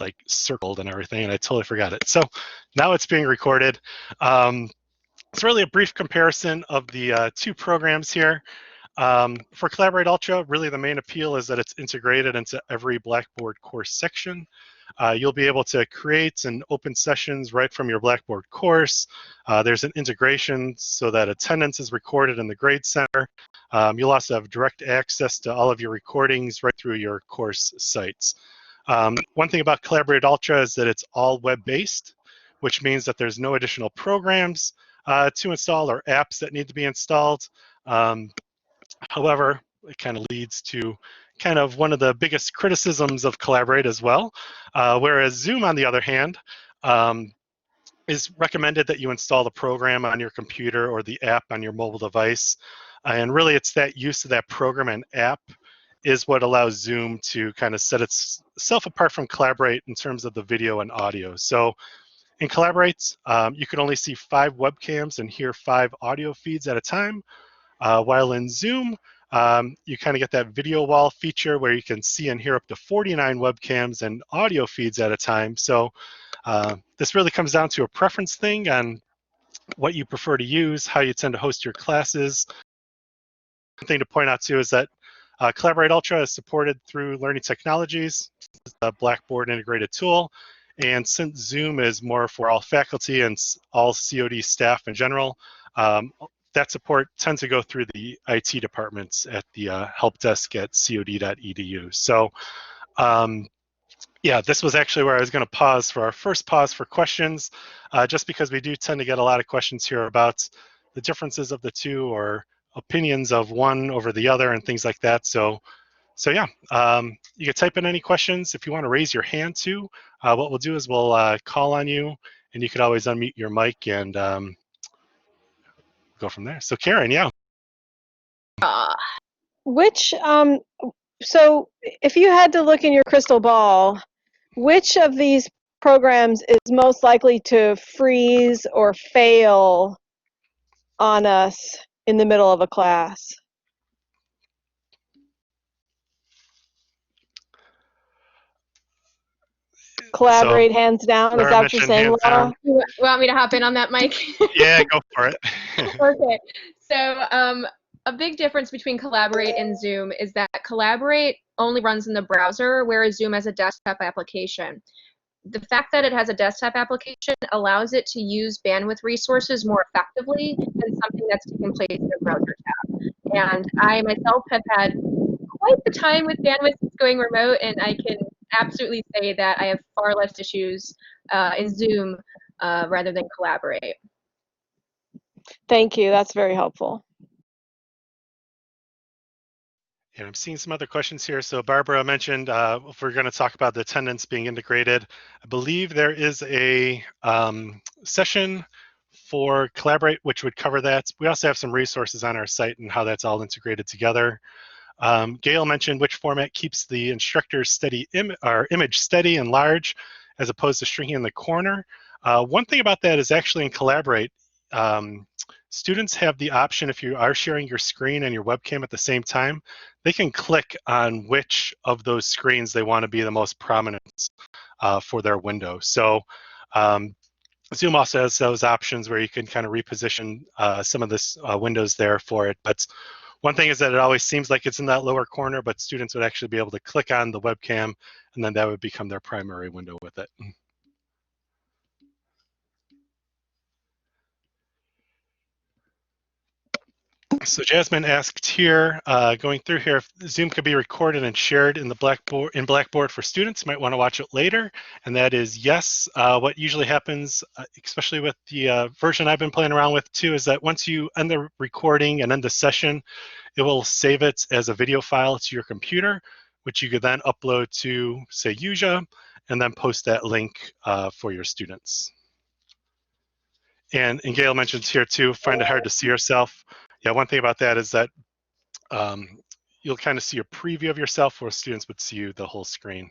like circled and everything, and I totally forgot it. So now it's being recorded. It's really a brief comparison of the two programs here. For Collaborate Ultra, really the main appeal is that it's integrated into every Blackboard course section. You'll be able to create and open sessions right from your Blackboard course. There's an integration so that attendance is recorded in the Grade Center. You'll also have direct access to all of your recordings right through your course sites. One thing about Collaborate Ultra is that it's all web-based, which means that there's no additional programs to install or apps that need to be installed. However, it kind of leads to kind of one of the biggest criticisms of Collaborate as well. Whereas Zoom, on the other hand, is recommended that you install the program on your computer or the app on your mobile device. And really, it's that use of that program and app is what allows Zoom to kind of set itself apart from Collaborate in terms of the video and audio. So in Collaborate, you can only see 5 webcams and hear 5 audio feeds at a time. While in Zoom, you kind of get that video wall feature where you can see and hear up to 49 webcams and audio feeds at a time. So this really comes down to a preference thing on what you prefer to use, how you tend to host your classes. One thing to point out too is that Collaborate Ultra is supported through Learning Technologies, a Blackboard integrated tool. And since Zoom is more for all faculty and all COD staff in general, that support tends to go through the IT departments at the help desk at cod.edu. So yeah, this was actually where I was going to pause for our first pause for questions, just because we do tend to get a lot of questions here about the differences of the two or opinions of one over the other and things like that. So yeah, you can type in any questions. If you want to raise your hand too, what we'll do is we'll call on you, and you could always unmute your mic and go from there. So Karen, yeah. So if you had to look in your crystal ball, which of these programs is most likely to freeze or fail on us in the middle of a class? Collaborate, hands down. Is that what you're saying, Laura? You want me to hop in on that, Mike? Yeah, go for it. Okay. So a big difference between Collaborate and Zoom is that Collaborate only runs in the browser, whereas Zoom has a desktop application. The fact that it has a desktop application allows it to use bandwidth resources more effectively than something that's taking place in a browser tab. And I myself have had quite the time with bandwidth going remote, and I can absolutely say that I have far less issues in Zoom rather than Collaborate. Thank you. That's very helpful. And I'm seeing some other questions here. So Barbara mentioned if we're going to talk about the attendance being integrated, I believe there is a session for Collaborate which would cover that. We also have some resources on our site and how that's all integrated together. Gail mentioned which format keeps the instructor's image steady and large as opposed to shrinking in the corner. One thing about that is actually in Collaborate, students have the option, if you are sharing your screen and your webcam at the same time, they can click on which of those screens they want to be the most prominent for their window. So Zoom also has those options where you can kind of reposition some of this windows there for it. But one thing is that it always seems like it's in that lower corner, but students would actually be able to click on the webcam, and then that would become their primary window with it. So Jasmine asked here, going through here, if Zoom could be recorded and shared in the Blackboard for students, might want to watch it later, and that is yes. What usually happens, especially with the version I've been playing around with too, is that once you end the recording and end the session, it will save it as a video file to your computer, which you could then upload to, say, Yuja, and then post that link for your students. And Gail mentions here too, find it hard to see yourself. Yeah, one thing about that is that you'll kind of see a preview of yourself where students would see you the whole screen.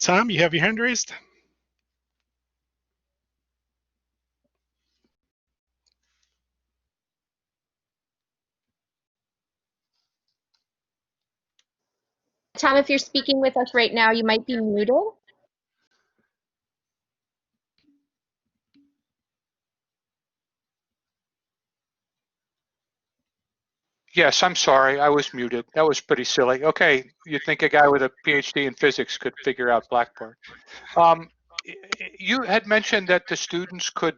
Tom, you have your hand raised? Tom, if you're speaking with us right now, you might be muted. Yes, I'm sorry, I was muted. That was pretty silly. Okay, you'd think a guy with a PhD in physics could figure out Blackboard. You had mentioned that the students could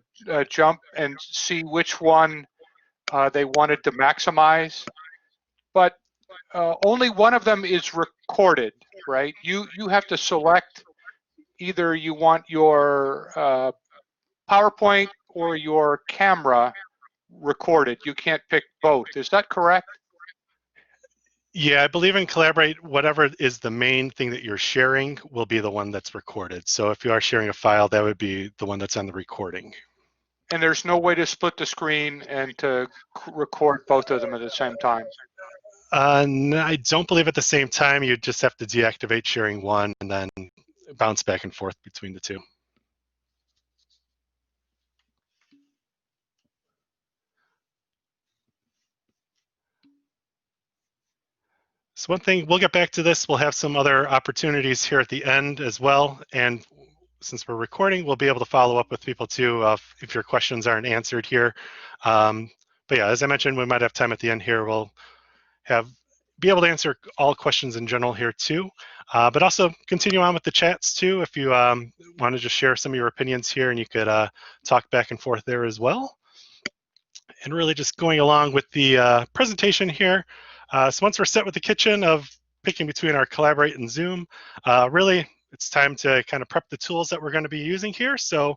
jump and see which one they wanted to maximize, but only one of them is recorded, right? You have to select either you want your PowerPoint or your camera recorded. You can't pick both. Is that correct? Yeah, I believe in Collaborate, whatever is the main thing that you're sharing will be the one that's recorded. So if you are sharing a file, that would be the one that's on the recording. And there's no way to split the screen and to record both of them at the same time. No, I don't believe at the same time. You just have to deactivate sharing one and then bounce back and forth between the two. So one thing, we'll get back to this. We'll have some other opportunities here at the end as well. And since we're recording, we'll be able to follow up with people too if your questions aren't answered here. But yeah, as I mentioned, we might have time at the end here. We'll be able to answer all questions in general here too. But also continue on with the chats too if you want to just share some of your opinions here, and you could talk back and forth there as well. And really just going along with the presentation here. So once we're set with the kitchen of picking between our Collaborate and Zoom, really it's time to kind of prep the tools that we're going to be using here. So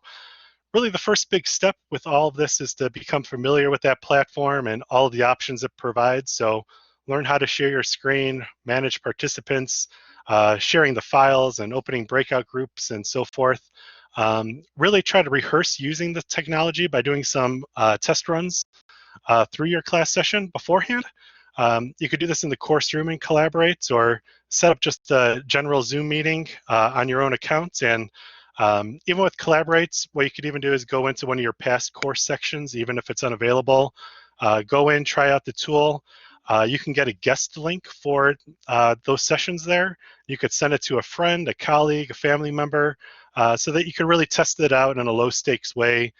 really the first big step with all of this is to become familiar with that platform and all of the options it provides. So learn how to share your screen, manage participants, sharing the files and opening breakout groups and so forth. Really try to rehearse using the technology by doing some test runs through your class session beforehand. You could do this in the course room and Collaborate, or set up just a general Zoom meeting on your own account. And even with Collaborate, what you could even do is go into one of your past course sections, even if it's unavailable. Go in, try out the tool. You can get a guest link for those sessions there. You could send it to a friend, a colleague, a family member, so that you can really test it out in a low stakes way.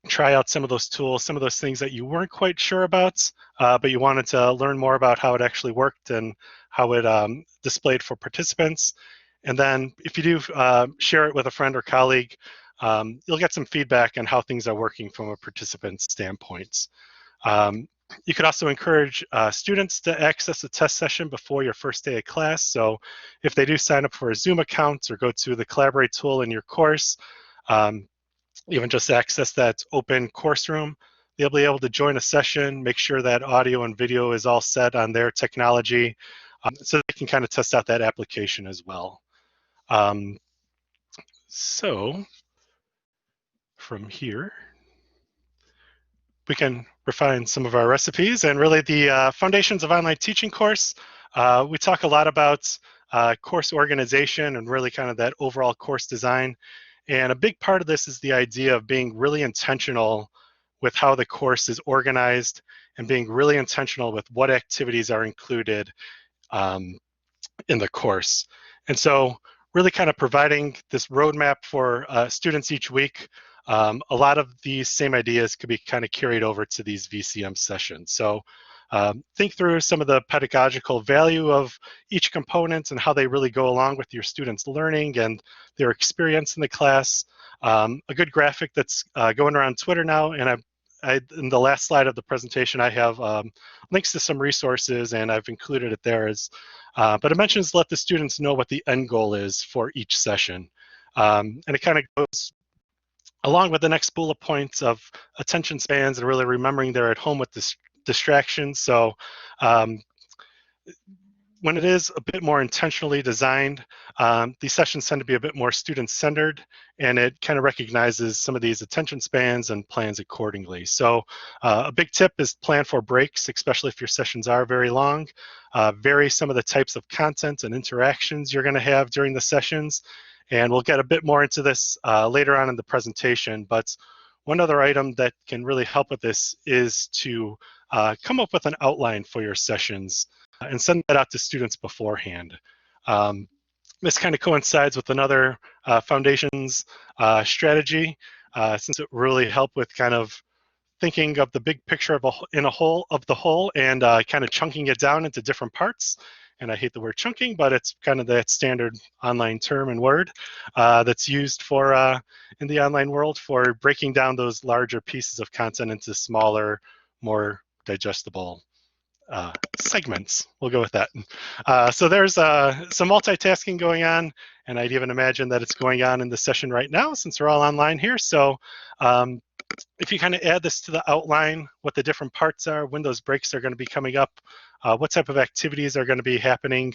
Try out some of those tools, some of those things that you weren't quite sure about, but you wanted to learn more about how it actually worked and how it displayed for participants. And then if you do share it with a friend or colleague, you'll get some feedback on how things are working from a participant standpoint. You could also encourage students to access a test session before your first day of class. So if they do sign up for a Zoom account or go to the Collaborate tool in your course, even just access that open course room, they'll be able to join a session, make sure that audio and video is all set on their technology, so they can kind of test out that application as well. So from here, we can refine some of our recipes. And really the Foundations of Online Teaching course, we talk a lot about course organization and really kind of that overall course design. And a big part of this is the idea of being really intentional with how the course is organized and being really intentional with what activities are included in the course. And so really kind of providing this roadmap for students each week. A lot of these same ideas could be kind of carried over to these VCM sessions. So think through some of the pedagogical value of each component and how they really go along with your students' learning and their experience in the class. A good graphic that's going around Twitter now, and in the last slide of the presentation, I have links to some resources, and I've included it there. But it mentions let the students know what the end goal is for each session. And it kind of goes along with the next bullet points of attention spans and really remembering they're at home with distractions. So when it is a bit more intentionally designed, these sessions tend to be a bit more student-centered, and it kind of recognizes some of these attention spans and plans accordingly. So a big tip is plan for breaks, especially if your sessions are very long. Vary some of the types of content and interactions you're going to have during the sessions, and we'll get a bit more into this later on in the presentation. But one other item that can really help with this is to come up with an outline for your sessions and send that out to students beforehand. This kind of coincides with another Foundations strategy, since it really helped with kind of thinking of the big picture of the whole and kind of chunking it down into different parts. And I hate the word chunking, but it's kind of that standard online term and word that's used for in the online world for breaking down those larger pieces of content into smaller, more digestible segments. We'll go with that. So there's some multitasking going on, and I'd even imagine that it's going on in the session right now since we're all online here. So if you kind of add this to the outline, what the different parts are, when those breaks are going to be coming up, what type of activities are going to be happening,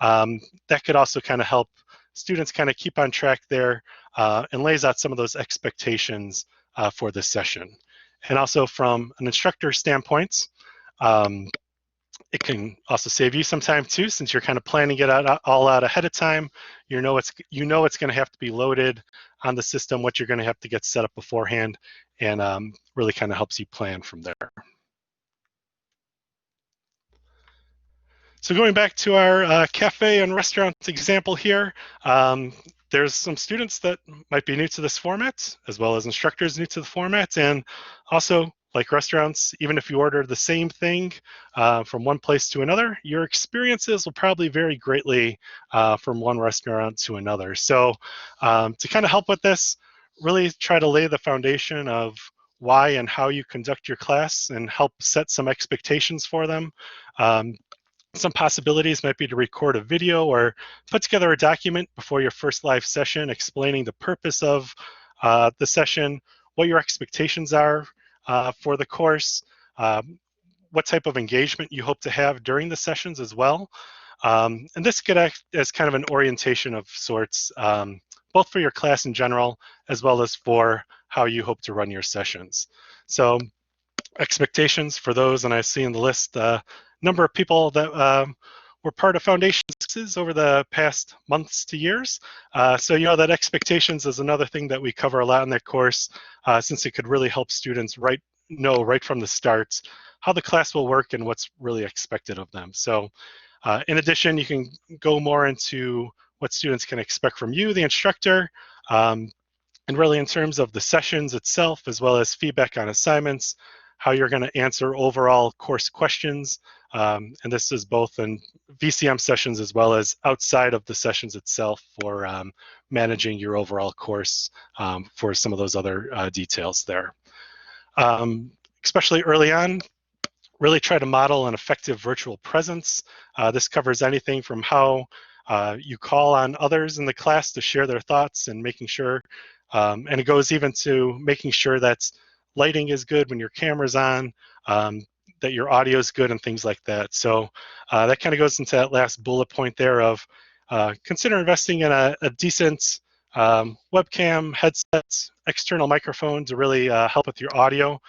that could also kind of help students kind of keep on track there and lays out some of those expectations for this session. And also from an instructor standpoint, it can also save you some time too, since you're kind of planning it all out ahead of time. You know it's going to have to be loaded on the system, what you're going to have to get set up beforehand, and really kind of helps you plan from there. So going back to our cafe and restaurant example here, there's some students that might be new to this format, as well as instructors new to the format, and also like restaurants, even if you order the same thing from one place to another, your experiences will probably vary greatly from one restaurant to another. So to kind of help with this, really try to lay the foundation of why and how you conduct your class and help set some expectations for them. Some possibilities might be to record a video or put together a document before your first live session explaining the purpose of the session, what your expectations are for the course, what type of engagement you hope to have during the sessions as well. And this could act as kind of an orientation of sorts, both for your class in general, as well as for how you hope to run your sessions. So expectations for those, and I see in the list number of people that were part of Foundations over the past months to years. So you know that expectations is another thing that we cover a lot in that course, since it could really help students know right from the start how the class will work and what's really expected of them. So in addition, you can go more into what students can expect from you, the instructor, and really in terms of the sessions itself, as well as feedback on assignments, how you're going to answer overall course questions. And this is both in VCM sessions as well as outside of the sessions itself for managing your overall course for some of those other details there. Especially early on, really try to model an effective virtual presence. This covers anything from how you call on others in the class to share their thoughts and making sure, and it goes even to making sure that lighting is good when your camera's on, that your audio is good and things like that. So that kind of goes into that last bullet point there of consider investing in a decent webcam, headset, external microphone to really help with your audio,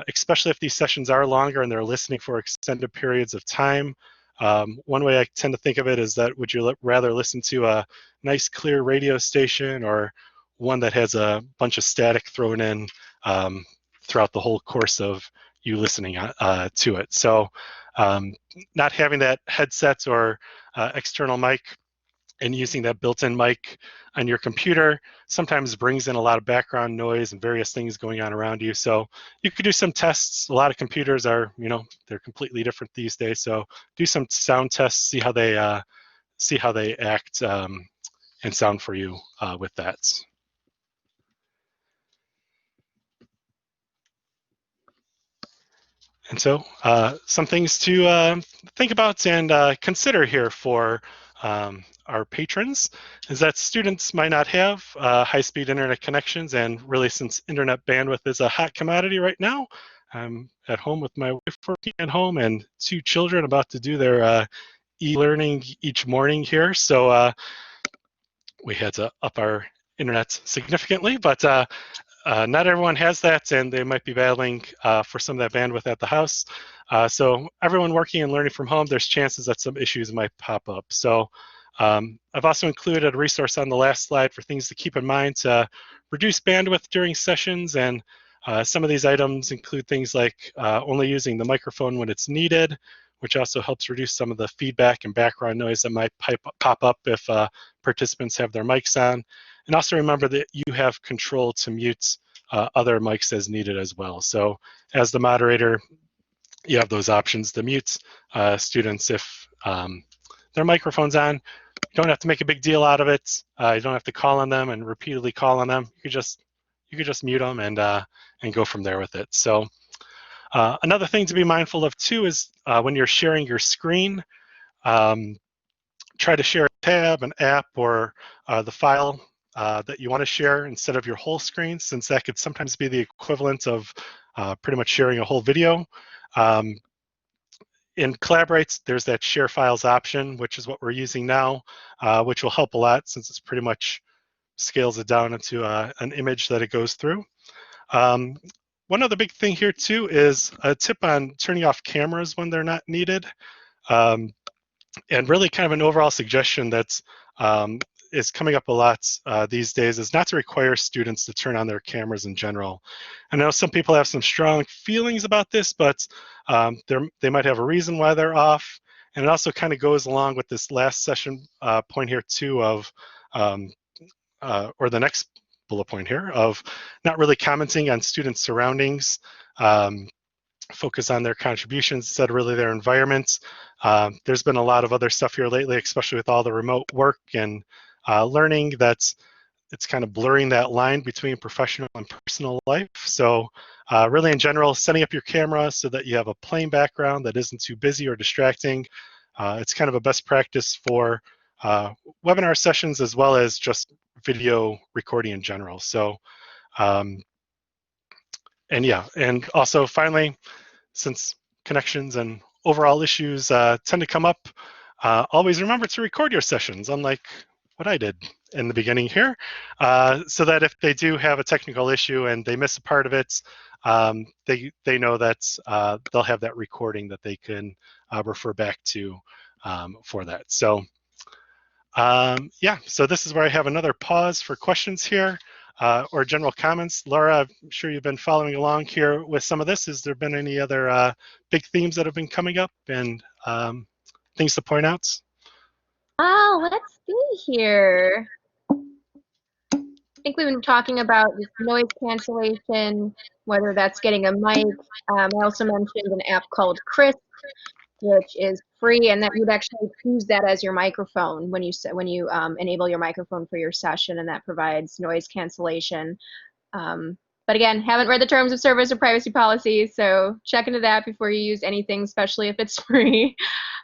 especially if these sessions are longer and they're listening for extended periods of time. One way I tend to think of it is that would you rather listen to a nice clear radio station or one that has a bunch of static thrown in throughout the whole course of you listening to it. So not having that headset or external mic and using that built-in mic on your computer sometimes brings in a lot of background noise and various things going on around you. So you could do some tests. A lot of computers are, they're completely different these days. So do some sound tests, see how they act and sound for you with that. And so some things to think about and consider here for our patrons is that students might not have high-speed internet connections, and really since internet bandwidth is a hot commodity right now, I'm at home with my wife working at home and 2 children about to do their e-learning each morning here. So we had to up our internet significantly, but not everyone has that, and they might be battling for some of that bandwidth at the house. So everyone working and learning from home, there's chances that some issues might pop up. So I've also included a resource on the last slide for things to keep in mind to reduce bandwidth during sessions, and some of these items include things like only using the microphone when it's needed, which also helps reduce some of the feedback and background noise that might pop up if participants have their mics on. And also remember that you have control to mute other mics as needed as well. So as the moderator, you have those options to mute students if their microphone's on. You don't have to make a big deal out of it. You don't have to call on them and repeatedly call on them. You could just mute them and go from there with it. So another thing to be mindful of too is when you're sharing your screen, try to share a tab, an app, or the file that you want to share instead of your whole screen, since that could sometimes be the equivalent of pretty much sharing a whole video. In Collaborate, there's that share files option, which is what we're using now, which will help a lot since it's pretty much scales it down into an image that it goes through. One other big thing here too is a tip on turning off cameras when they're not needed. And really kind of an overall suggestion that's is coming up a lot these days is not to require students to turn on their cameras in general. I know some people have some strong feelings about this, but they might have a reason why they're off. And it also kind of goes along with this last session point here too of, or the next bullet point here of not really commenting on students' surroundings. Focus on their contributions instead of really their environments. There's been a lot of other stuff here lately, especially with all the remote work and learning, that's it's kind of blurring that line between professional and personal life. So really in general, setting up your camera so that you have a plain background that isn't too busy or distracting. It's kind of a best practice for webinar sessions as well as just video recording in general. So and yeah, and also finally, since connections and overall issues tend to come up, always remember to record your sessions, unlike what I did in the beginning here, so that if they do have a technical issue and they miss a part of it, they know that they'll have that recording that they can refer back to for that. So yeah, so this is where I have another pause for questions here. Or general comments. Laura, I'm sure you've been following along here with some of this. Has there been any other big themes that have been coming up and things to point out? Oh, let's see here. I think we've been talking about this noise cancellation, whether that's getting a mic. I also mentioned an app called Crisp, which is free, and that you'd actually use that as your microphone when you enable your microphone for your session, and that provides noise cancellation. But again, haven't read the terms of service or privacy policies, so check into that before you use anything, especially if it's free.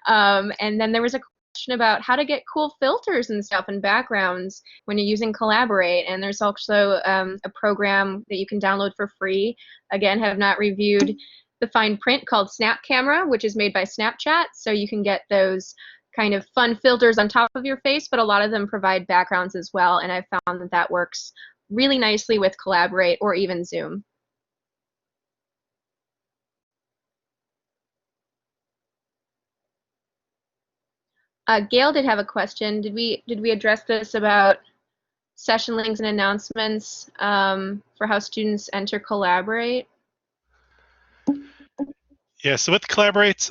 And then there was a question about how to get cool filters and stuff and backgrounds when you're using Collaborate, and there's also a program that you can download for free. Again, have not reviewed the fine print called Snap Camera, which is made by Snapchat, so you can get those kind of fun filters on top of your face, but a lot of them provide backgrounds as well, and I found that that works really nicely with Collaborate or even Zoom. Gail did have a question. Did we address this about session links and announcements for how students enter Collaborate? Yeah, so with Collaborate,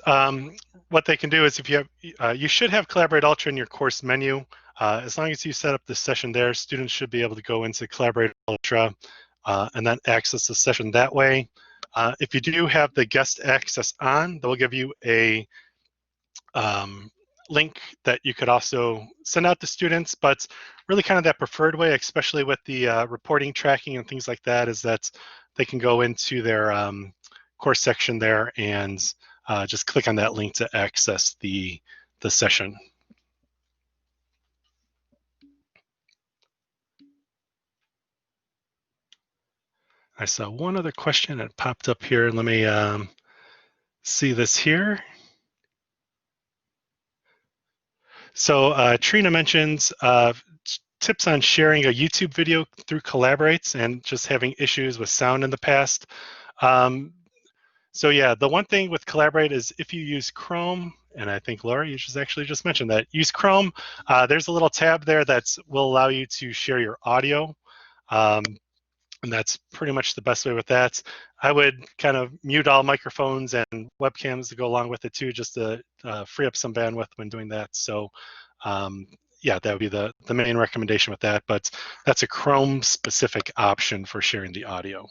what they can do is if you have, you should have Collaborate Ultra in your course menu. As long as you set up the session there, students should be able to go into Collaborate Ultra and then access the session that way. If you do have the guest access on, they'll give you a link that you could also send out to students, but really kind of that preferred way, especially with the reporting tracking and things like that, is that they can go into their course section there and just click on that link to access the session. I saw one other question that popped up here. Let me see this here. So Trina mentions tips on sharing a YouTube video through Collaborate and just having issues with sound in the past. So yeah, the one thing with Collaborate is if you use Chrome, and I think Laura, you just mentioned that, use Chrome, there's a little tab there that will allow you to share your audio. And that's pretty much the best way with that. I would kind of mute all microphones and webcams to go along with it too, just to free up some bandwidth when doing that. So yeah, that would be the main recommendation with that, but that's a Chrome specific option for sharing the audio.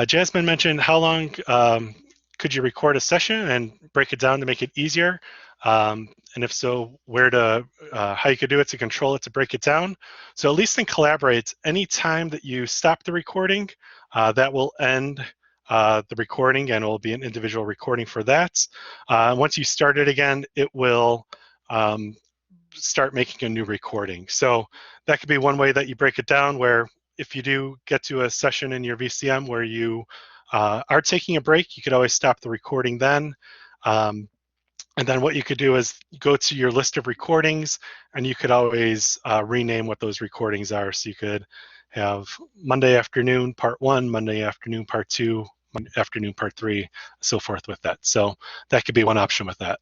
Jasmine mentioned how long could you record a session and break it down to make it easier? And if so, how you could do it to control it to break it down. So at least in Collaborate, any time that you stop the recording, that will end the recording, and it will be an individual recording for that. Once you start it again, it will start making a new recording. So that could be one way that you break it down, where if you do get to a session in your VCM where you are taking a break, you could always stop the recording then. And then what you could do is go to your list of recordings, and you could always rename what those recordings are. So you could have Monday afternoon part 1, Monday afternoon part 2, Monday afternoon part 3, so forth with that. So that could be one option with that.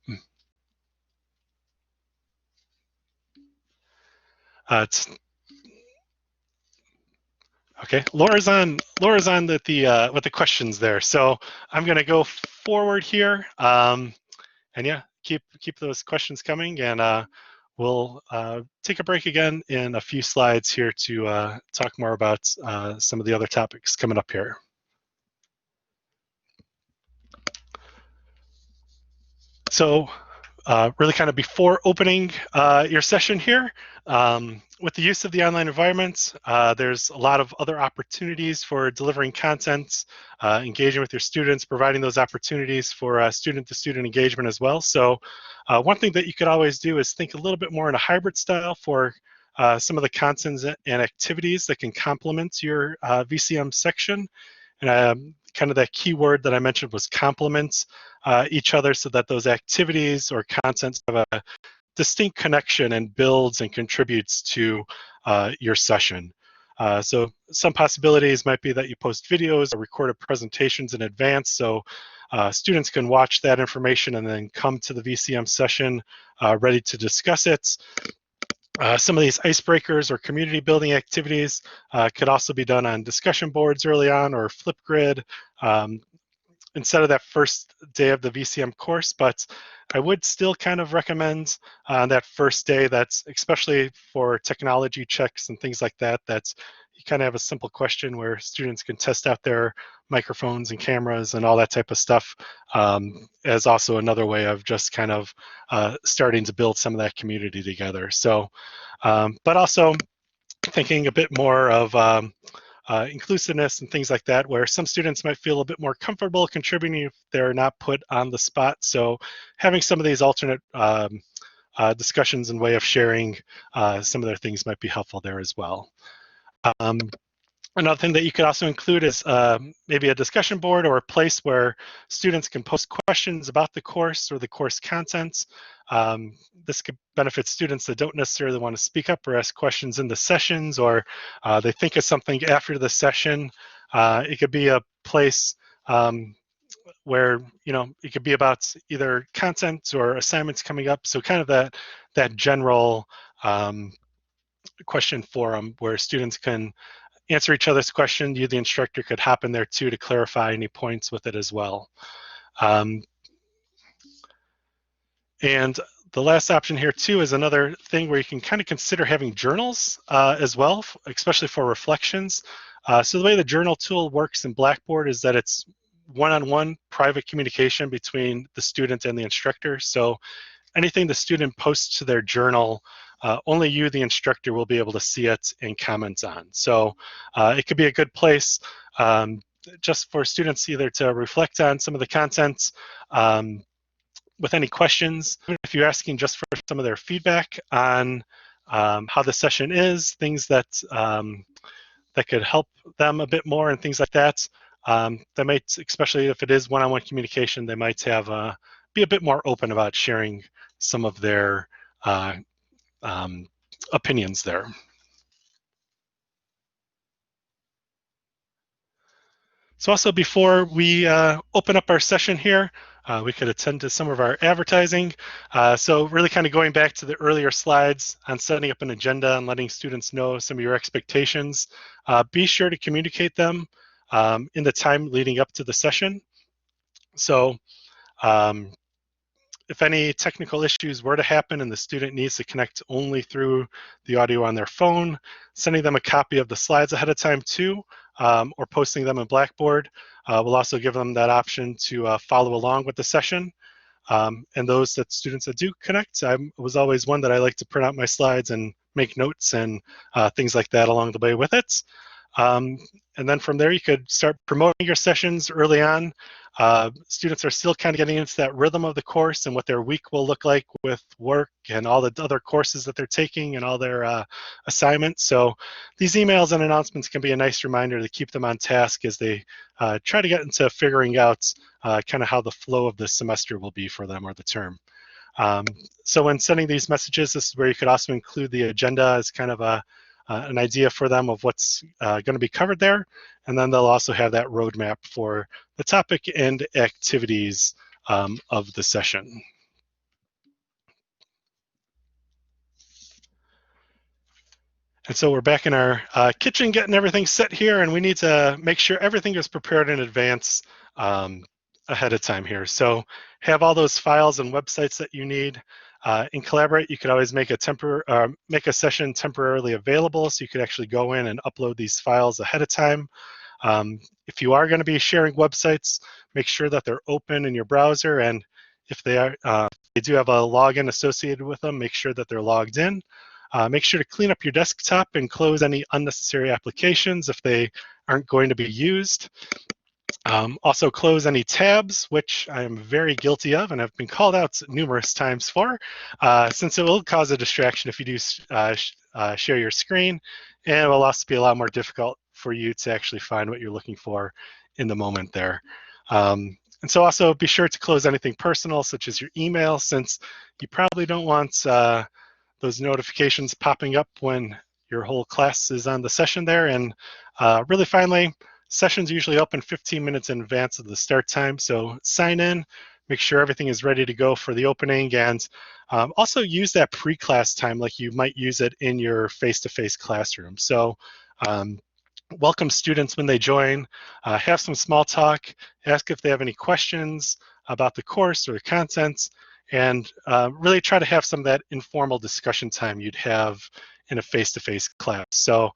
Okay, Laura's on with the questions there. So I'm going to go forward here, and yeah, keep those questions coming, and we'll take a break again in a few slides here to talk more about some of the other topics coming up here. So really kind of before opening your session here, with the use of the online environment, there's a lot of other opportunities for delivering content, engaging with your students, providing those opportunities for student-to-student engagement as well. So one thing that you could always do is think a little bit more in a hybrid style for some of the contents and activities that can complement your VCM section. And kind of that key word that I mentioned was complement each other, so that those activities or contents have a distinct connection and builds and contributes to your session. So some possibilities might be that you post videos or recorded presentations in advance, so students can watch that information and then come to the VCM session ready to discuss it. Some of these icebreakers or community building activities could also be done on discussion boards early on, or Flipgrid, instead of that first day of the VCM course. But I would still kind of recommend on that first day, that's especially for technology checks and things like that, that you kind of have a simple question where students can test out their microphones and cameras and all that type of stuff, as also another way of just kind of starting to build some of that community together. So, but also thinking a bit more of inclusiveness and things like that, where some students might feel a bit more comfortable contributing if they're not put on the spot. So having some of these alternate discussions and way of sharing some of their things might be helpful there as well. Another thing that you could also include is maybe a discussion board or a place where students can post questions about the course or the course contents. This could benefit students that don't necessarily want to speak up or ask questions in the sessions, or they think of something after the session. It could be a place where, you know, it could be about either content or assignments coming up. So kind of that general question forum where students can answer each other's question. You, the instructor, could hop in there too to clarify any points with it as well. And the last option here too is another thing where you can kind of consider having journals as well, especially for reflections. So the way the journal tool works in Blackboard is that it's one-on-one private communication between the student and the instructor. So anything the student posts to their journal, only you, the instructor, will be able to see it and comment on. So it could be a good place just for students either to reflect on some of the contents with any questions, even if you're asking just for some of their feedback on how the session is, things that that could help them a bit more and things like that. They might, especially if it is one-on-one communication, they might have be a bit more open about sharing some of their opinions there. So also, before we open up our session here, we could attend to some of our advertising. So really kind of going back to the earlier slides on setting up an agenda and letting students know some of your expectations. Be sure to communicate them in the time leading up to the session. So um, if any technical issues were to happen and the student needs to connect only through the audio on their phone, sending them a copy of the slides ahead of time too, or posting them in Blackboard will also give them that option to follow along with the session. And those students that do connect, I was always one that I like to print out my slides and make notes and things like that along the way with it. And then from there, you could start promoting your sessions early on. Students are still kind of getting into that rhythm of the course and what their week will look like with work and all the other courses that they're taking and all their assignments. So these emails and announcements can be a nice reminder to keep them on task as they try to get into figuring out kind of how the flow of the semester will be for them or the term. So when sending these messages, this is where you could also include the agenda as kind of an idea for them of what's going to be covered there. And then they'll also have that roadmap for the topic and activities of the session. And so we're back in our kitchen getting everything set here, and we need to make sure everything is prepared in advance ahead of time here. So have all those files and websites that you need. In Collaborate, you could always make a session temporarily available, so you could actually go in and upload these files ahead of time. If you are going to be sharing websites, make sure that they're open in your browser, and if they do have a login associated with them, make sure that they're logged in. Make sure to clean up your desktop and close any unnecessary applications if they aren't going to be used. Also close any tabs, which I am very guilty of and have been called out numerous times for, since it will cause a distraction if you do share your screen, and it will also be a lot more difficult for you to actually find what you're looking for in the moment there. And so also be sure to close anything personal, such as your email, since you probably don't want those notifications popping up when your whole class is on the session there. And really finally, sessions usually open 15 minutes in advance of the start time, so sign in, make sure everything is ready to go for the opening, and also use that pre-class time like you might use it in your face-to-face classroom. So welcome students when they join, have some small talk, ask if they have any questions about the course or the contents, and really try to have some of that informal discussion time you'd have in a face-to-face class. So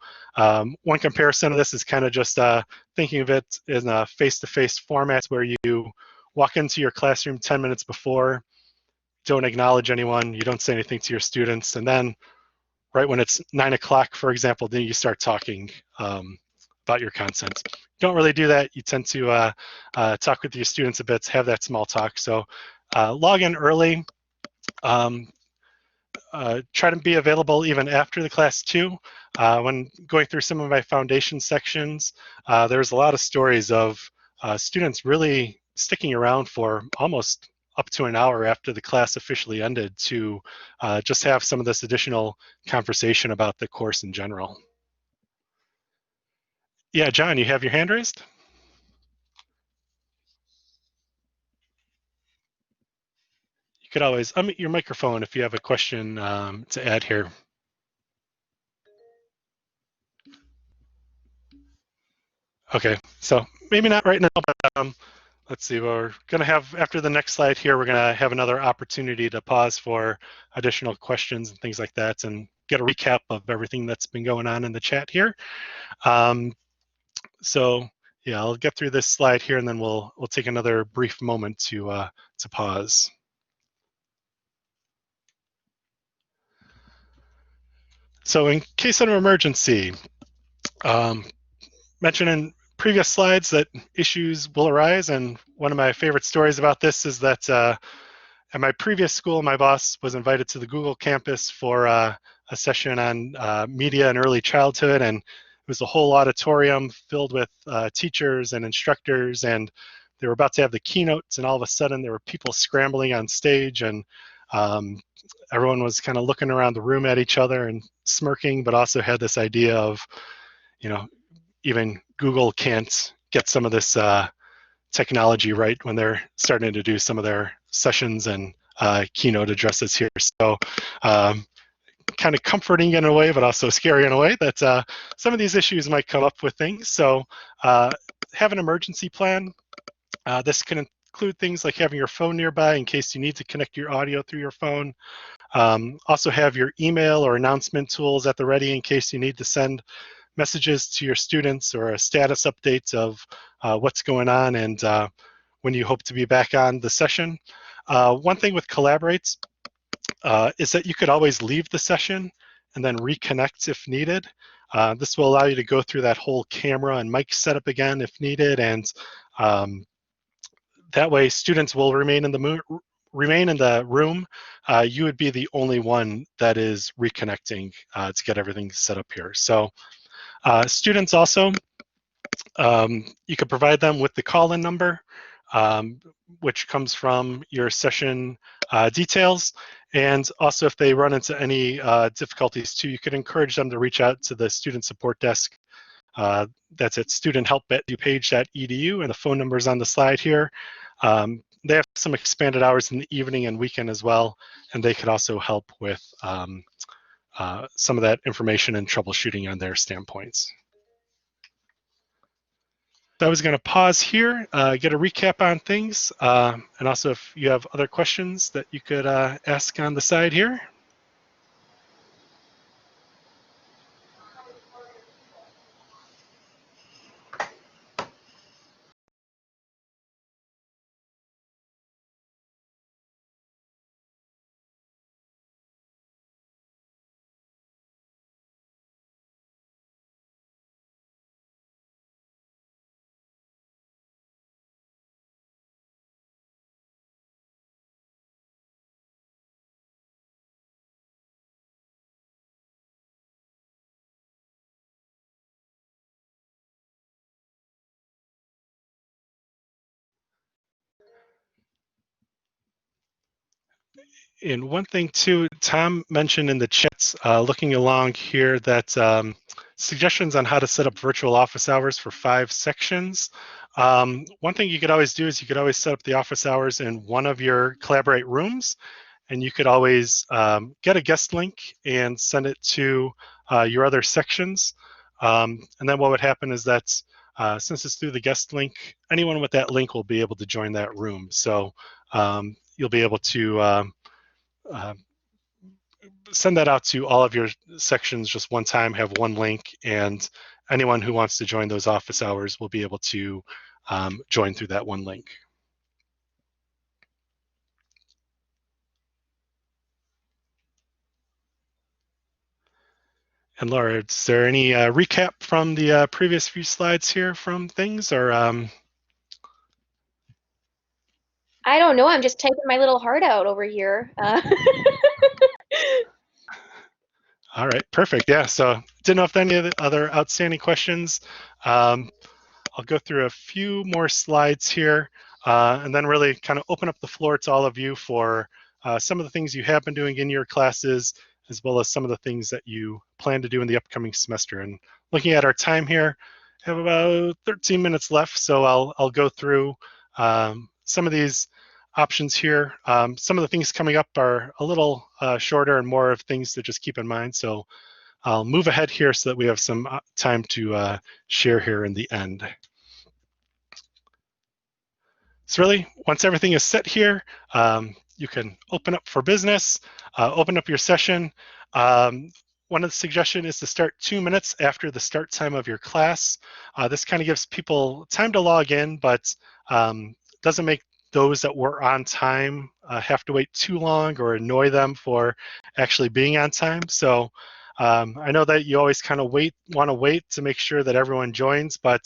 one comparison of this is kind of just thinking of it in a face-to-face format where you walk into your classroom 10 minutes before, don't acknowledge anyone, you don't say anything to your students, and then right when it's 9 o'clock, for example, then you start talking about your content. Don't really do that. You tend to talk with your students a bit, have that small talk. So log in early. Try to be available even after the class too. When going through some of my foundation sections, there's a lot of stories of students really sticking around for almost up to an hour after the class officially ended to just have some of this additional conversation about the course in general. Yeah, John, you have your hand raised? You could always unmute your microphone if you have a question to add here. Okay, so maybe not right now, but let's see, we're gonna have, after the next slide here, we're gonna have another opportunity to pause for additional questions and things like that and get a recap of everything that's been going on in the chat here. So yeah, I'll get through this slide here and then we'll take another brief moment to pause. So in case of an emergency, mentioned in previous slides that issues will arise, and one of my favorite stories about this is that at my previous school, my boss was invited to the Google campus for a session on media and early childhood, and it was a whole auditorium filled with teachers and instructors, and they were about to have the keynotes, and all of a sudden there were people scrambling on stage, and everyone was kind of looking around the room at each other and smirking, but also had this idea of, you know, even Google can't get some of this technology right when they're starting to do some of their sessions and keynote addresses here. So kind of comforting in a way, but also scary in a way that some of these issues might come up with things. So have an emergency plan. This can include things like having your phone nearby in case you need to connect your audio through your phone. Also have your email or announcement tools at the ready in case you need to send messages to your students or a status update of what's going on and when you hope to be back on the session. One thing with Collaborate is that you could always leave the session and then reconnect if needed. This will allow you to go through that whole camera and mic setup again if needed, and that way students will remain in the room. You would be the only one that is reconnecting to get everything set up here. So students also, you could provide them with the call-in number, which comes from your session details. And also if they run into any difficulties too, you could encourage them to reach out to the student support desk. That's at studenthelp@dupage.edu, and the phone number is on the slide here. They have some expanded hours in the evening and weekend as well, and they could also help with some of that information and troubleshooting on their standpoints. So I was going to pause here, get a recap on things, and also if you have other questions that you could ask on the side here. And one thing too, Tom mentioned in the chats, looking along here, that suggestions on how to set up virtual office hours for 5 sections. One thing you could always do is you could always set up the office hours in one of your Collaborate rooms, and you could always get a guest link and send it to your other sections. And then what would happen is that since it's through the guest link, anyone with that link will be able to join that room. So you'll be able to send that out to all of your sections just one time, have one link, and anyone who wants to join those office hours will be able to join through that one link. And Laura, is there any recap from the previous few slides here from things, or? I don't know. I'm just taking my little heart out over here. All right, perfect. Yeah, so didn't know if there are any other outstanding questions. I'll go through a few more slides here and then really kind of open up the floor to all of you for some of the things you have been doing in your classes, as well as some of the things that you plan to do in the upcoming semester. And looking at our time here, I have about 13 minutes left, so I'll go through some of these options here. Some of the things coming up are a little shorter and more of things to just keep in mind. So I'll move ahead here so that we have some time to share here in the end. So really, once everything is set here, you can open up for business, open up your session. One of the suggestions is to start 2 minutes after the start time of your class. This kind of gives people time to log in, but doesn't make those that were on time have to wait too long or annoy them for actually being on time. So I know that you always kind of want to wait to make sure that everyone joins, but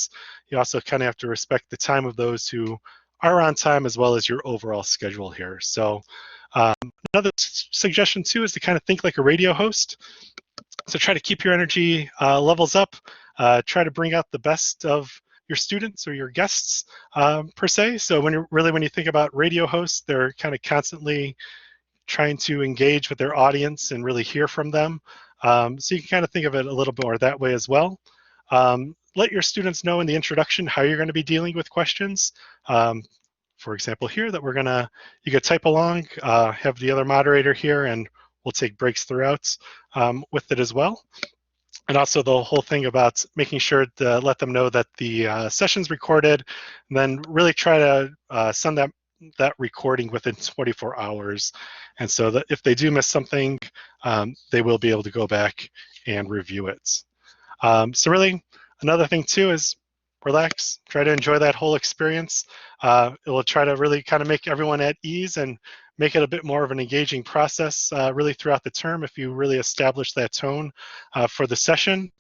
you also kind of have to respect the time of those who are on time as well as your overall schedule here. So another suggestion too is to kind of think like a radio host. So try to keep your energy levels up, try to bring out the best of your students or your guests per se. So when you think about radio hosts, they're kind of constantly trying to engage with their audience and really hear from them. So you can kind of think of it a little bit more that way as well. Let your students know in the introduction how you're going to be dealing with questions. For example here that you could type along, have the other moderator here, and we'll take breaks throughout with it as well. and also the whole thing about making sure to let them know that the session's recorded, and then really try to send that recording within 24 hours. And so that if they do miss something, they will be able to go back and review it. So really, another thing too is relax, try to enjoy that whole experience. It will try to really kind of make everyone at ease and make it a bit more of an engaging process really throughout the term if you really establish that tone for the session.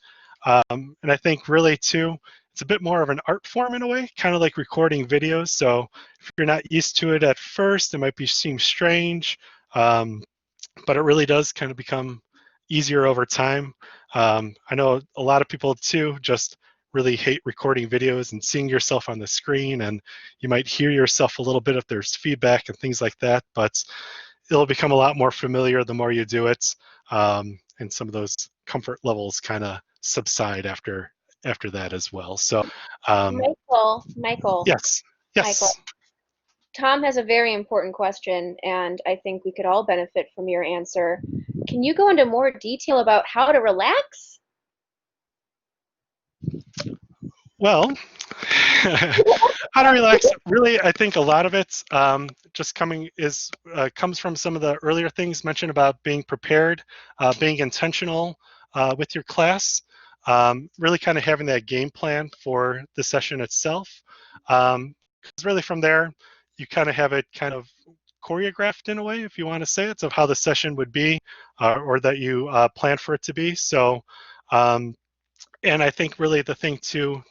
And I think really too, it's a bit more of an art form in a way, kind of like recording videos. So if you're not used to it at first, it might seem strange, but it really does kind of become easier over time. I know a lot of people too just really hate recording videos and seeing yourself on the screen, and you might hear yourself a little bit if there's feedback and things like that, but it'll become a lot more familiar the more you do it, and some of those comfort levels kind of subside after that as well. So Michael, yes. Michael, Tom has a very important question, and I think we could all benefit from your answer. Can you go into more detail about how to relax? Well, how to relax, really, I think a lot of it just comes from some of the earlier things mentioned about being prepared, being intentional with your class, really kind of having that game plan for the session itself. Because really from there, you kind of have it kind of choreographed in a way, if you want to say it, of how the session would be or that you plan for it to be. So, and I think really the thing too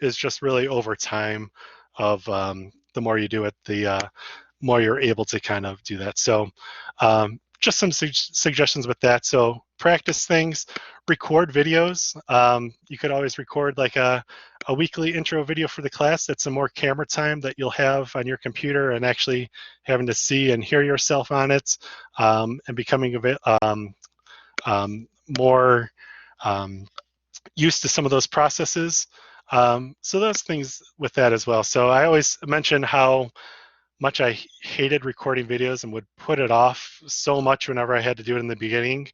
is just really over time of the more you do it, the more you're able to kind of do that. So just some suggestions with that. So practice things, record videos. You could always record like a weekly intro video for the class. That's some more camera time that you'll have on your computer and actually having to see and hear yourself on it, and becoming more used to some of those processes. So those things with that as well. So I always mention how much I hated recording videos and would put it off so much whenever I had to do it in the beginning.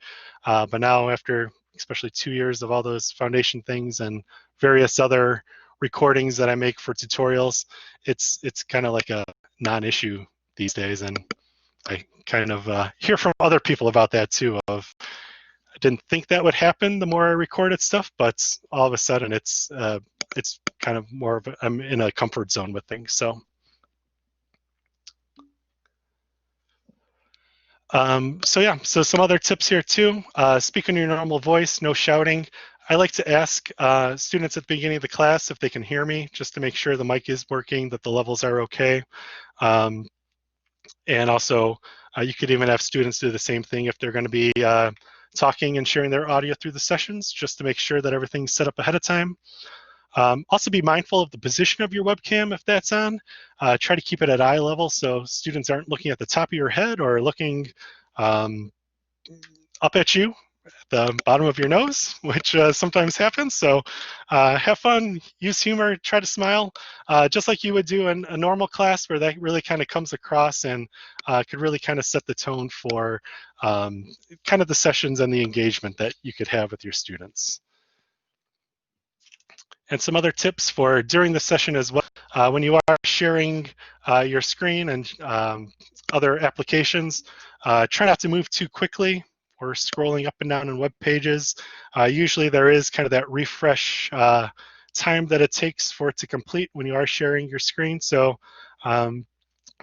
But now after especially 2 years of all those foundation things and various other recordings that I make for tutorials, it's kind of like a non-issue these days. And I kind of hear from other people about that too, of I didn't think that would happen the more I recorded stuff, but all of a sudden it's kind of more of I'm in a comfort zone with things. So yeah, so some other tips here too. Speak in your normal voice, no shouting. I like to ask students at the beginning of the class if they can hear me, just to make sure the mic is working, that the levels are okay. And also, you could even have students do the same thing if they're going to be talking and sharing their audio through the sessions, just to make sure that everything's set up ahead of time. Also be mindful of the position of your webcam if that's on. Try to keep it at eye level so students aren't looking at the top of your head or looking up at you at the bottom of your nose, which sometimes happens. So have fun, use humor, try to smile, just like you would do in a normal class, where that really kind of comes across and could really kind of set the tone for kind of the sessions and the engagement that you could have with your students. And some other tips for during the session as well. When you are sharing your screen and other applications, try not to move too quickly or scrolling up and down on web pages. Usually there is kind of that refresh time that it takes for it to complete when you are sharing your screen. So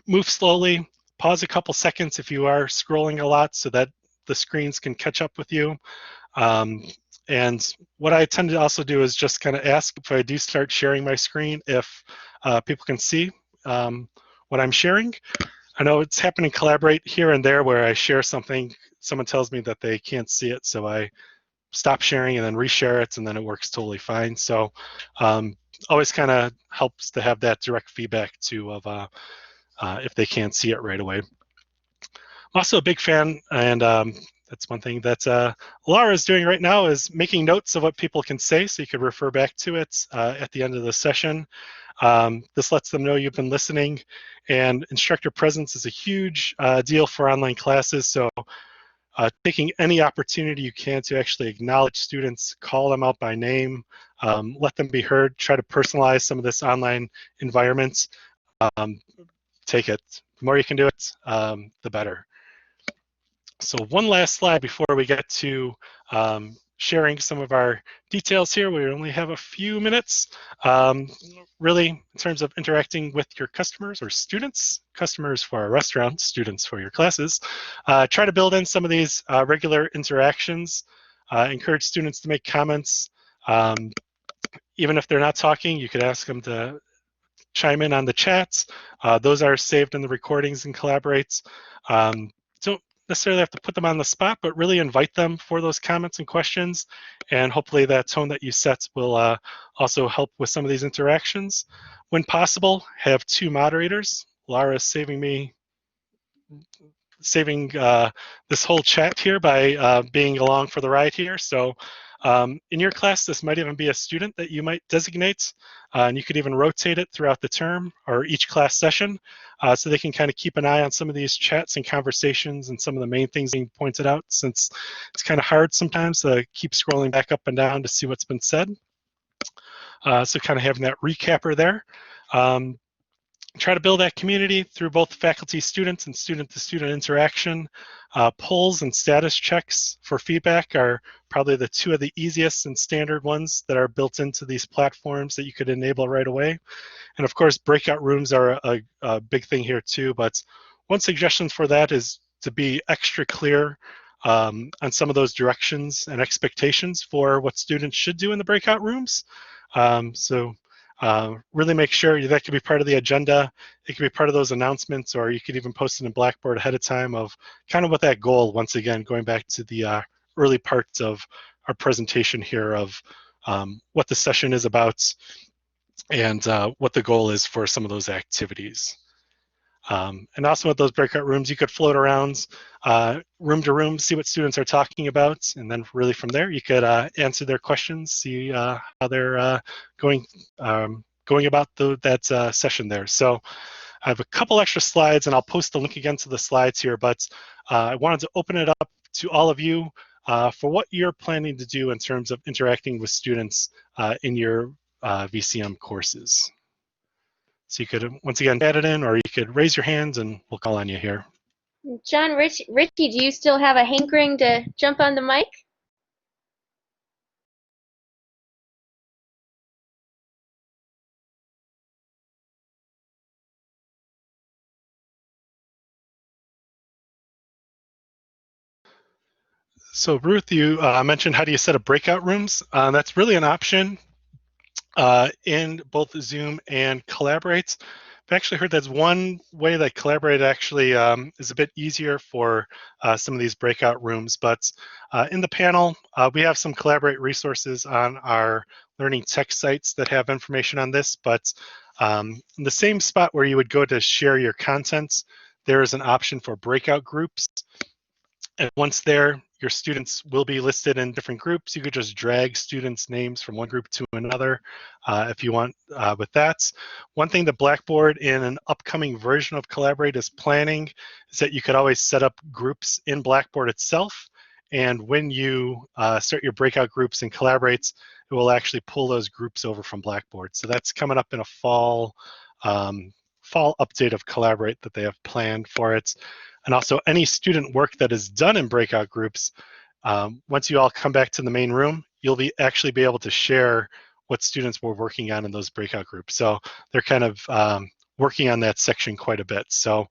move slowly, pause a couple seconds if you are scrolling a lot so that the screens can catch up with you. And what I tend to also do is just kind of ask if I do start sharing my screen if people can see what I'm sharing. I know it's happened in Collaborate here and there where I share something, someone tells me that they can't see it, so I stop sharing and then reshare it, and then it works totally fine. So always kind of helps to have that direct feedback too of if they can't see it right away. I'm also a big fan, and that's one thing that Laura is doing right now, is making notes of what people can say so you could refer back to it at the end of the session. This lets them know you've been listening, and instructor presence is a huge deal for online classes. So taking any opportunity you can to actually acknowledge students, call them out by name, let them be heard, try to personalize some of this online environment. Um, take it. The more you can do it, the better. So one last slide before we get to sharing some of our details here. We only have a few minutes. Really, in terms of interacting with your customers or students, customers for our restaurant, students for your classes, try to build in some of these regular interactions. Encourage students to make comments. Even if they're not talking, you could ask them to chime in on the chats. Those are saved in the recordings and collaborates. Don't necessarily have to put them on the spot, but really invite them for those comments and questions. And hopefully that tone that you set will also help with some of these interactions. When possible, have two moderators. Laura's saving this whole chat here by being along for the ride here. So in your class, this might even be a student that you might designate, and you could even rotate it throughout the term or each class session, so they can kind of keep an eye on some of these chats and conversations and some of the main things being pointed out, since it's kind of hard sometimes to keep scrolling back up and down to see what's been said. So kind of having that recapper there. Try to build that community through both faculty students and student-to-student interaction. Polls and status checks for feedback are probably the two of the easiest and standard ones that are built into these platforms that you could enable right away. And of course, breakout rooms are a big thing here too, but one suggestion for that is to be extra clear on some of those directions and expectations for what students should do in the breakout rooms. Really make sure that could be part of the agenda. It could be part of those announcements, or you could even post it in Blackboard ahead of time of kind of what that goal, once again, going back to the early parts of our presentation here of what the session is about and what the goal is for some of those activities. And also with those breakout rooms, you could float around room to room, see what students are talking about, and then really from there, you could answer their questions, see how they're going about that session there. So I have a couple extra slides, and I'll post the link again to the slides here, but I wanted to open it up to all of you for what you're planning to do in terms of interacting with students in your VCM courses. So you could, once again, add it in, or you could raise your hands and we'll call on you here. John, Richie, do you still have a hankering to jump on the mic? So Ruth, you mentioned how do you set up breakout rooms? That's really an option in both Zoom and Collaborate. I've actually heard that's one way that Collaborate actually is a bit easier for some of these breakout rooms. But in the panel, we have some Collaborate resources on our Learning Tech sites that have information on this. But in the same spot where you would go to share your content, there is an option for breakout groups. And once there, your students will be listed in different groups. You could just drag students' names from one group to another if you want with that. One thing that Blackboard in an upcoming version of Collaborate is planning is that you could always set up groups in Blackboard itself. And when you start your breakout groups and Collaborates, it will actually pull those groups over from Blackboard. So that's coming up in a fall update of Collaborate that they have planned for it. And also any student work that is done in breakout groups, once you all come back to the main room, you'll actually be able to share what students were working on in those breakout groups. So they're kind of working on that section quite a bit. So,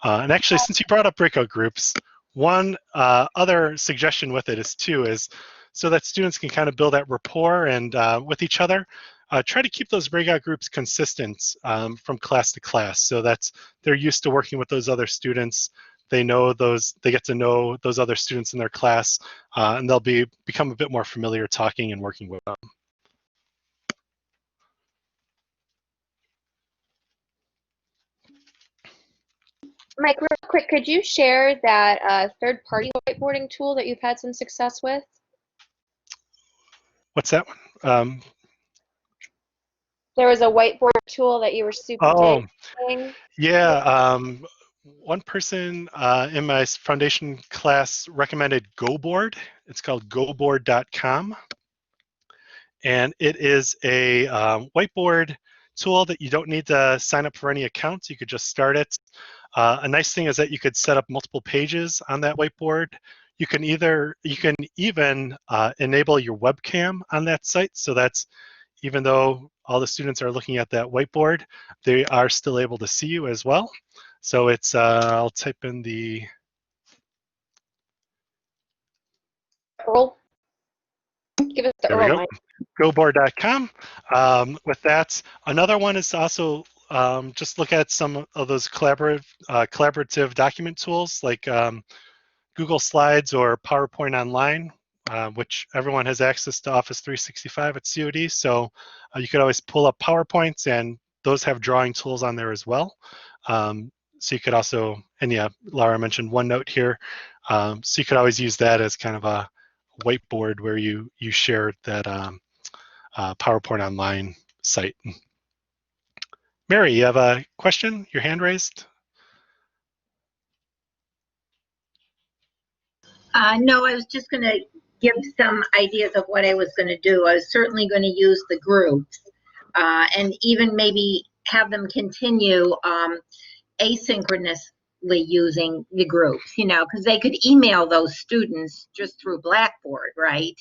and actually, since you brought up breakout groups, one other suggestion with it is so that students can kind of build that rapport and with each other, try to keep those breakout groups consistent from class to class so that they're used to working with those other students. They get to know those other students in their class, and they'll become a bit more familiar talking and working with them. Mike, real quick, could you share that third-party whiteboarding tool that you've had some success with? What's that one? There was a whiteboard tool that you were super digging. Yeah. One person in my foundation class recommended GoBoard. It's called goboard.com. And it is a whiteboard tool that you don't need to sign up for any accounts. You could just start it. A nice thing is that you could set up multiple pages on that whiteboard. You can even enable your webcam on that site. So that's, even though all the students are looking at that whiteboard, they are still able to see you as well. So it's, I'll type in the, Earl, give us the there we Earl go, line. goboard.com. With that, another one is to also just look at some of those collaborative document tools like Google Slides or PowerPoint Online, which everyone has access to Office 365 at COD. So you could always pull up PowerPoints, and those have drawing tools on there as well. So you could also, and yeah, Laura mentioned OneNote here. So you could always use that as kind of a whiteboard where you share that PowerPoint Online site. Mary, you have a question? Your hand raised? No, I was just going to give some ideas of what I was going to do. I was certainly going to use the groups and even maybe have them continue asynchronously using the groups, you know, because they could email those students just through Blackboard, right?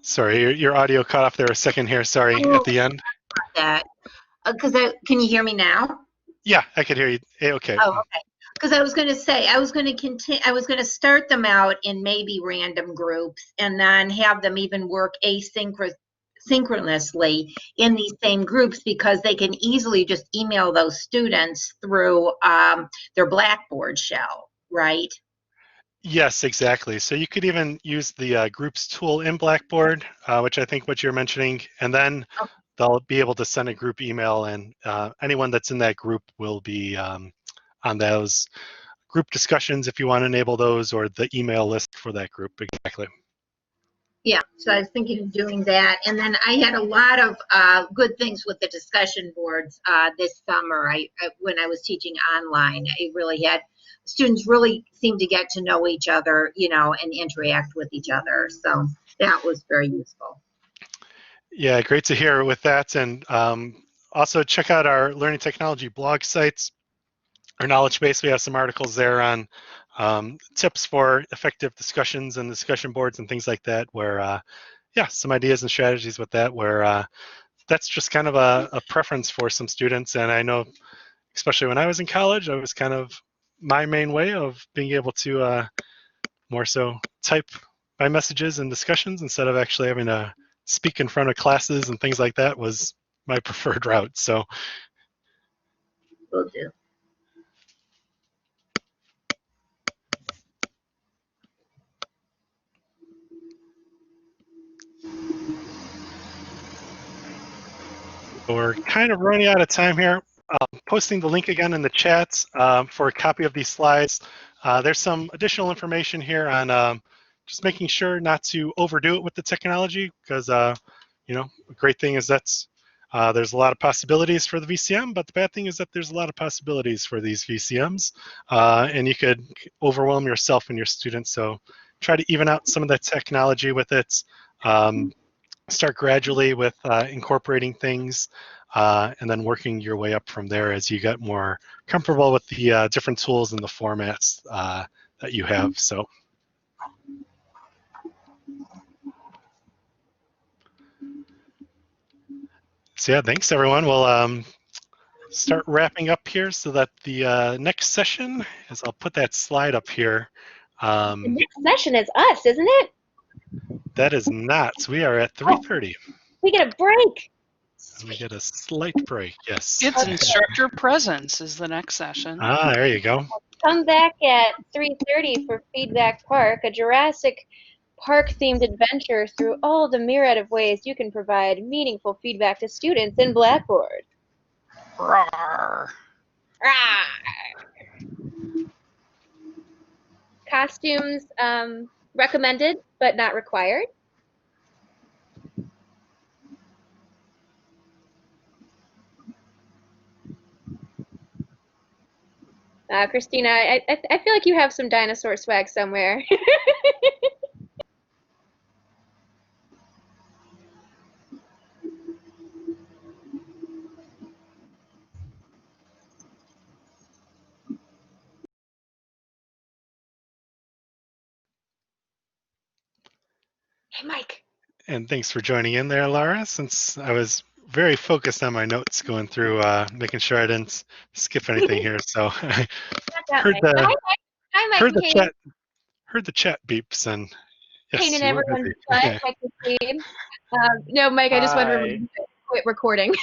Sorry, your audio cut off there a second here. Sorry, at the end. That because can you hear me now? Yeah, I could hear you. Okay. Oh, okay. Because I was going to say, I was going to continue, I was going to start them out in maybe random groups and then have them even work asynchronously in these same groups because they can easily just email those students through their Blackboard shell, right? Yes, exactly. So you could even use the groups tool in Blackboard, which I think what you're mentioning, and then they'll be able to send a group email, and anyone that's in that group will be on those group discussions if you want to enable those, or the email list for that group. Exactly. Yeah, so I was thinking of doing that. And then I had a lot of good things with the discussion boards this summer. When I was teaching online, I really had students really seemed to get to know each other, you know, and interact with each other. So that was very useful. Yeah, great to hear with that. And also check out our learning technology blog sites. Our knowledge base, we have some articles there on tips for effective discussions and discussion boards and things like that, where yeah, some ideas and strategies with that, where that's just kind of a preference for some students. And I know, especially when I was in college, I was kind of my main way of being able to more so type my messages and discussions instead of actually having to speak in front of classes and things like that was my preferred route. So Will do. we're kind of running out of time here. Posting the link again in the chat for a copy of these slides. There's some additional information here on just making sure not to overdo it with the technology, because you know, a great thing is that's there's a lot of possibilities for the VCM, but the bad thing is that there's a lot of possibilities for these VCMs, and you could overwhelm yourself and your students. So try to even out some of that technology with it. Start gradually with incorporating things, and then working your way up from there as you get more comfortable with the different tools and the formats that you have. So yeah, thanks everyone. We'll start wrapping up here so that the next session is, I'll put that slide up here. The next session is us, isn't it? That is not. We are at 3:30. We get a break. We get a slight break, yes. It's Instructor Presence is the next session. Ah, there you go. Come back at 3:30 for Feedback Park, a Jurassic Park-themed adventure through all the myriad of ways you can provide meaningful feedback to students in Blackboard. Rawr. Costumes recommended, but not required. Christina, I feel like you have some dinosaur swag somewhere. Hey, Mike. And thanks for joining in there, Laura, since I was very focused on my notes going through, making sure I didn't skip anything here. So I Not that heard Mike. the Hi, Mike. Hi, Mike heard and the Kate. chat heard the chat beeps, and Pain yes, in you were everyone's busy. butt, Mike and Kate. No, Mike, I just wanted to Hi. remind you to quit recording.